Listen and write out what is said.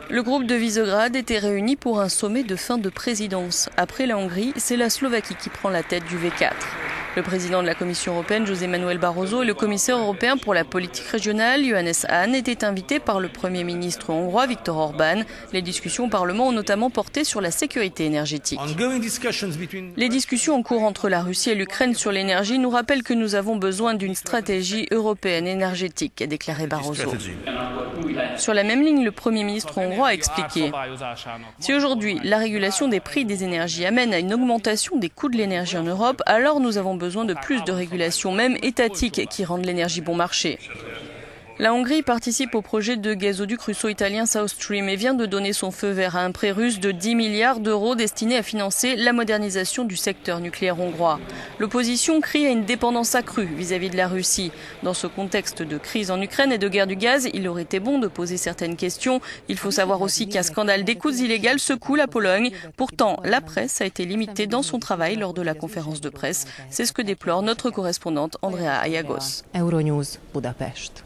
Le groupe de Visegrad était réuni pour un sommet de fin de présidence. Après la Hongrie, c'est la Slovaquie qui prend la tête du V4. Le président de la Commission européenne, José Manuel Barroso, et le commissaire européen pour la politique régionale, Johannes Hahn, étaient invités par le Premier ministre hongrois, Viktor Orbán. Les discussions au Parlement ont notamment porté sur la sécurité énergétique. Les discussions en cours entre la Russie et l'Ukraine sur l'énergie nous rappellent que nous avons besoin d'une stratégie européenne énergétique, a déclaré Barroso. Sur la même ligne, le Premier ministre hongrois a expliqué « Si aujourd'hui la régulation des prix des énergies amène à une augmentation des coûts de l'énergie en Europe, alors nous avons besoin de plus de régulation, même étatique, qui rendent l'énergie bon marché. » La Hongrie participe au projet de gazoduc russo-italien South Stream et vient de donner son feu vert à un prêt russe de 10 milliards d'euros destiné à financer la modernisation du secteur nucléaire hongrois. L'opposition crie à une dépendance accrue vis-à-vis de la Russie. Dans ce contexte de crise en Ukraine et de guerre du gaz, il aurait été bon de poser certaines questions. Il faut savoir aussi qu'un scandale d'écoutes illégales secoue la Pologne. Pourtant, la presse a été limitée dans son travail lors de la conférence de presse. C'est ce que déplore notre correspondante Andrea Ayagos. Euronews Budapest.